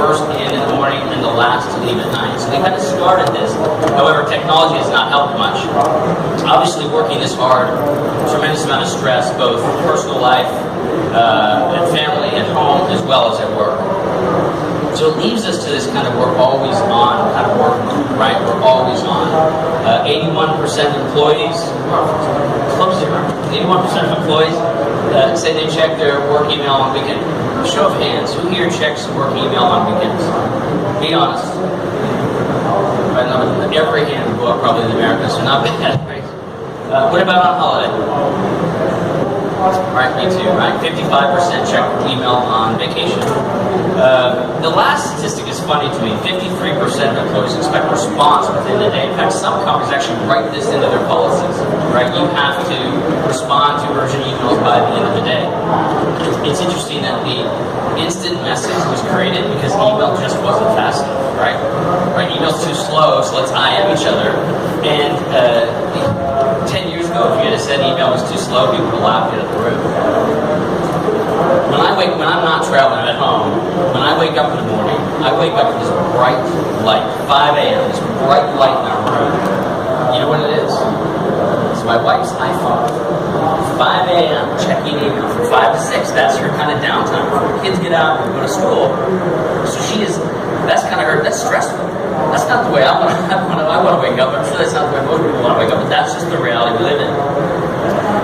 first in the morning and the last to leave at night. So they kind of started this. However, technology has not helped much. Obviously, working this hard, tremendous amount of stress, both personal life and family at home as well as at work. So it leaves us to this kind of we're always on kind of work mode, right? We're always on. 81% of employees, close to 81% of employees say they check their work email on weekends. Show of hands, who here checks work email on weekends? Be honest. Right, every hand will go up probably in America, so not bad, right? What about on holiday? Right, me too, right? 55% check email on vacation. The last statistic is funny to me. 53% of employees expect response within the day. In fact, some companies actually write this into their policies, right? You have to respond to urgent emails by the end of the day. It's interesting that the instant message was created because email just wasn't fast enough, right? Email's too slow, so let's IM each other. And 10 years ago, if you had said email was too slow, people would laugh you out of the room. When I'm not traveling at home, when I wake up in the morning, I wake up with this bright light, 5 a.m., this bright light in our room. You know what it is? It's my wife's iPhone. 5 a.m., checking email from 5 to 6. That's her kind of downtime before the kids get out and go to school. So that's kind of her, that's stressful. That's not the way I want to wake up. I'm sure that's not the way most people want to wake up, but that's just the reality we live in.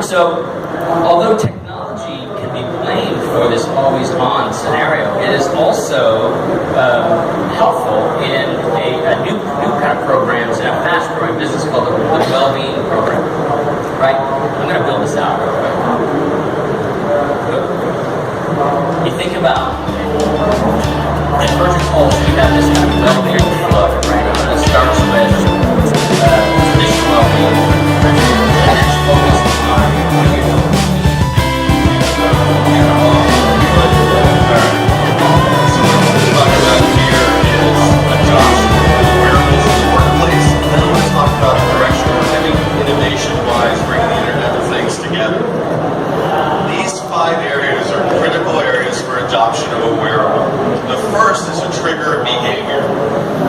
So, although technology can be blamed for this always-on scenario, it is also helpful in a new kind of programs in a fast-growing business called the well-being program. Right? I'm going to build this out real quick. You think about in virtual calls, we have this kind of well-being flow, right? It starts with traditional well-being, and it's focused on what you're doing. So what we're talking about here is adoption of wearables in the workplace, and then we're going to talk about the direction we're heading innovation-wise, bringing the Internet of Things together. These 5 areas are critical areas for adoption of a wearable. The first is a trigger behavior.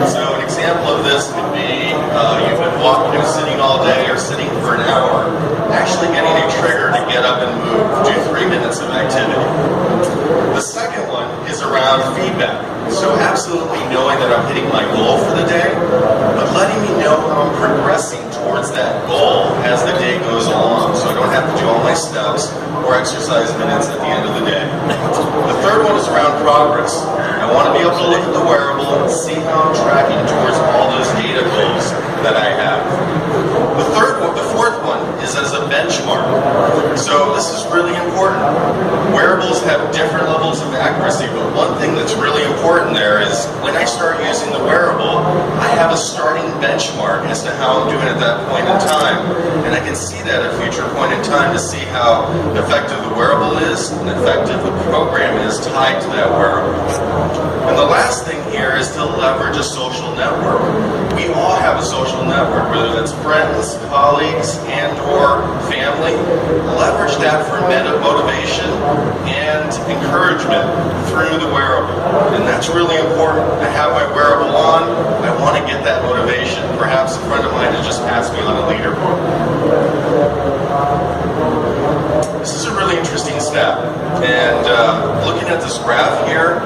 So an example of this could be you've been sitting all day or sitting for an hour, actually getting a trigger to get up and move, do 3 minutes of activity. The second one is around feedback. So absolutely knowing that I'm hitting my goal for the day, but letting me know how I'm progressing towards that goal as the day goes along, so I don't have to do all my steps or exercise minutes at the end of the day. The third one is around progress. I want to be able to look at the wearable and see how I'm tracking towards all those data goals that I have. The fourth one is as a benchmark. So this is really important. Wearables have different levels of accuracy, but one thing that's really important there is when I start using the wearable, I have a starting benchmark as to how I'm doing at that point in time. And I can see that at a future point in time to see how effective the wearable is and effective the program is tied to that wearable. And the last thing here is to leverage a social network. We all have a social network, whether that's friends, colleagues, and or family. Leverage that for motivation and encouragement through the wearable. And that's really important. I have my wearable on, I want to get that motivation. Perhaps a friend of mine has just passed me on a leaderboard. This is a really interesting stat. And looking at this graph here,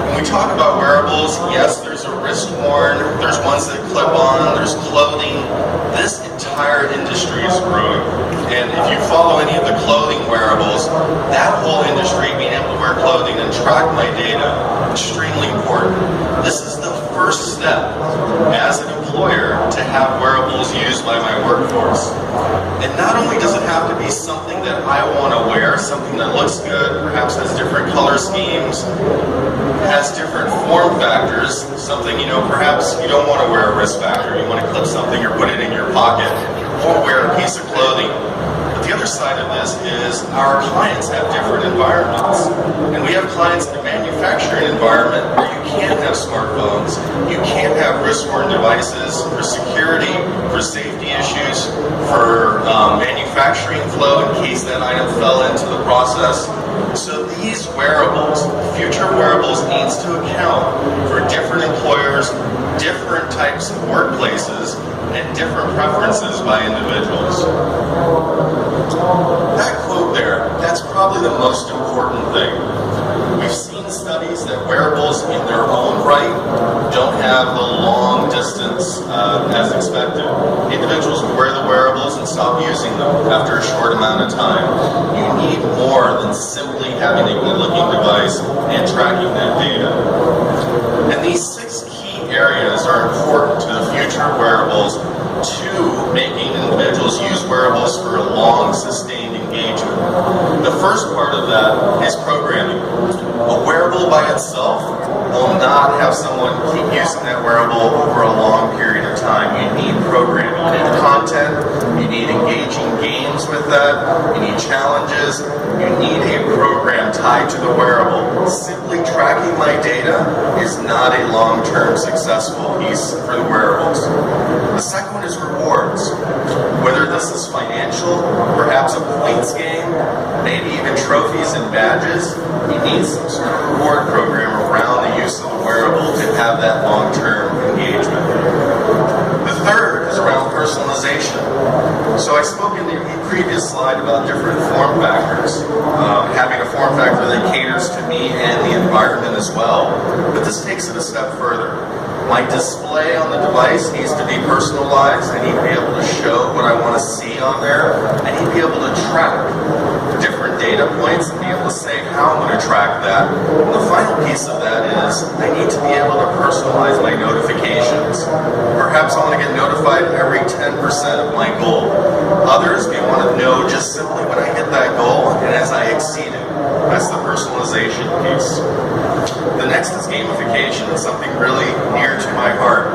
when we talk about wearables, yes, there's a wrist worn, there's ones that clip on, there's clothing. This entire industry is growing. And if you follow any of the clothing wearables, that whole industry, being able to wear clothing and track my data, extremely important. This is the first step as an employer to have wearables used by my workforce. And not only does it have to be something that I want to wear, something that looks good, perhaps has different color schemes, has different form factors, something, perhaps you don't want to wear a wrist factor, you want to clip something or put it in your pocket, or wear a piece of clothing. But the other side of this is our clients have different environments. And we have clients in a manufacturing environment where you can't have smartphones, you can't have wrist-worn devices for security, for safety issues, for manufacturing flow in case that item fell into the process. So these wearables, future wearables, needs to to account for different employers, different types of workplaces, and different preferences by individuals. That quote there, that's probably the most important thing. We've seen studies that wearables in their own right don't have the long distance as expected. Individuals will wear the wearables and stop using them after a short amount of time. You need more than simply having a good-looking device and tracking that data. And these 6 key areas are important to the future of wearables, to making individuals use wearables for a long, sustained engagement. The first part of that is programming. A wearable by itself will not have someone keep using that wearable over a long period of time. You need programming. You need content. You need engaging games with that. You need challenges. You need a program tied to the wearable. Simply tracking my data is not a long-term successful piece for the wearables. The second one is rewards. Whether this is financial, perhaps a points game, maybe even trophies and badges, you need some sort of reward program around the use of the wearable to have that long-term engagement. The third is around personalization. So I spoke in the previous slide about different form factors, having a form factor that caters to me and the environment as well. But this takes it a step further. My display on the device needs to be personalized. I need to be able to show what I want to see on there. I need to be able to track different data points and be able to say how I'm going to track that. And the final piece of that is I need to be able to personalize my notifications. Perhaps I want to get notified every 10% of my goal. Others may want to know just simply when I hit that goal and as I exceed it. That's the personalization piece. The next is gamification. It's something really near to my heart.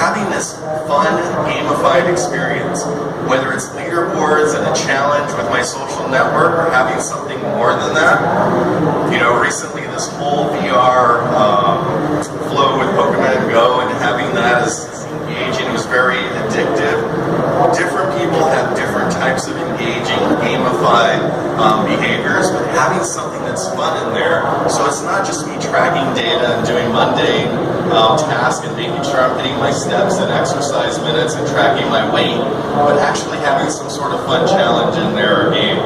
Having this fun, gamified experience, whether it's leaderboards and a challenge with my social network or having something more than that. You know, recently this whole VR flow with Pokemon Go and having that is engaging was very addictive. Different people have different types of engaging, gamified behaviors, but having something that's fun in there, so it's not just me tracking data and doing mundane tasks and making sure I'm hitting my steps and exercise minutes and tracking my weight, but actually having some sort of fun challenge in there or game.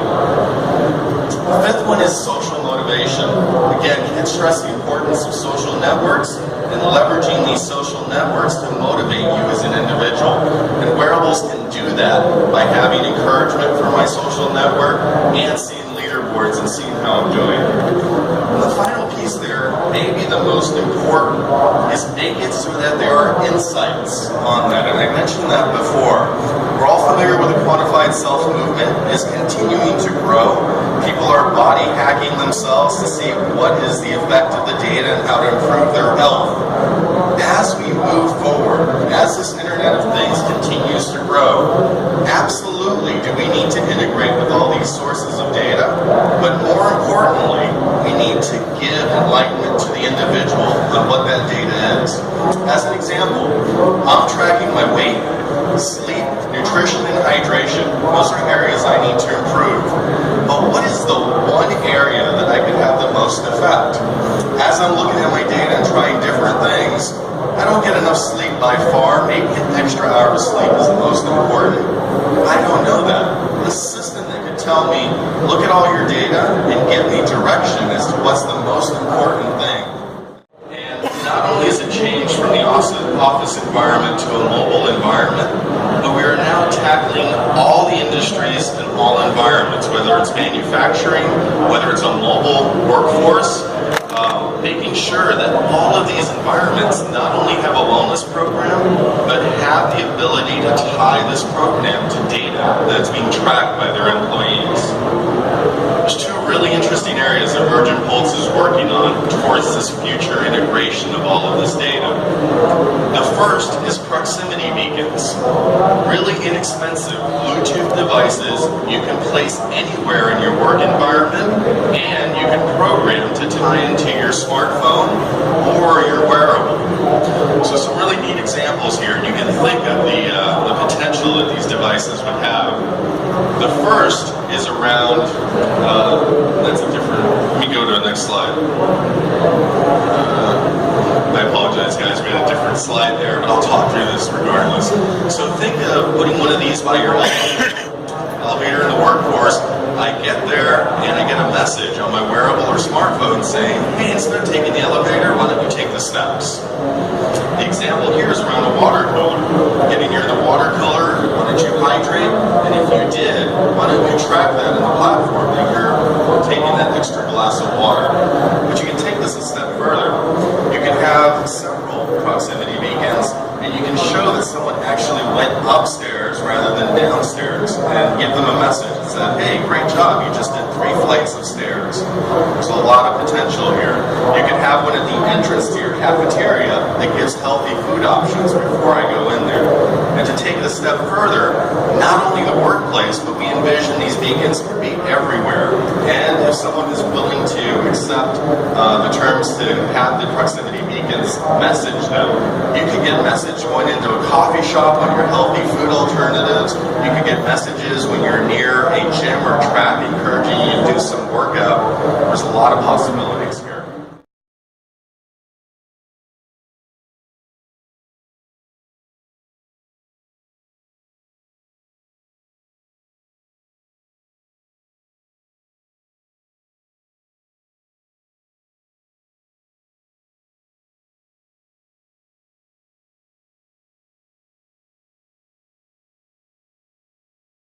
The fifth one is social motivation. Again, can't stress the importance of social networks and leveraging these social networks to motivate you as an individual. And wearables can do that by having encouragement from my social network and seeing leaderboards and seeing how I'm doing. And the final piece there, maybe the most important, is make it so that there are insights on that. And I mentioned that before. We're all familiar with the quantified self movement is continuing to grow. People are body hacking themselves to see what is the effect of the data and how to improve their health. As we move forward, as this Internet of Things continues to grow, absolutely do we need to integrate with all these sources of data, but more importantly, we need to give enlightenment to the individual on what that data is. As an example, I'm tracking my weight, sleep, nutrition, and hydration. Those are areas I need to improve. But what is the one area that I could have the most effect? As I'm looking at my data and trying different things, I don't get enough sleep by far. Maybe an extra hour of sleep is the most important. I don't know that. A system that could tell me, look at all your data and give me direction as to what's the most important thing. And not only has it changed from the office environment to a mobile environment, but we are now tackling all the industries and all environments, whether it's manufacturing, whether it's a mobile workforce, making sure that all of these environments not only have a wellness program, but have the ability to tie this program to data that's being tracked by their employees. There's two really interesting areas that Virgin Pulse is working on towards this future integration of all of this data. The first is proximity beacons. Really inexpensive Bluetooth devices you can place anywhere in your work environment, and you can program to tie into your smartphone or your wearable. So some really neat examples here, and you can think of the potential that these devices would have. The first is around, that's a different, let me go to the next slide. was. So think of putting one of these by your elevator in the workforce. I get there and I get a message on my wearable or smartphone saying, hey, instead of taking the elevator, why don't you take the steps? The example here is around a water cooler. Getting near the water cooler, why don't you hydrate? And if you did, why don't you track that in the platform that you're taking that extra glass of water? But you can take this a step further. You can have several proximity beacons, and you can show that someone actually went upstairs rather than downstairs, and give them a message that said, hey, great job, you just did 3 flights of stairs. There's a lot of potential here. You can have one at the entrance to your cafeteria that gives healthy food options before I go in there. And to take it a step further, not only the workplace, but we envision these beacons to be everywhere. And if someone is willing to accept the terms to have the proximity beacons message them, you can get message going into a coffee shop on your healthy food alternatives. You can get messages when you're near a gym or track encouraging you to do some workout. There's a lot of possibilities here.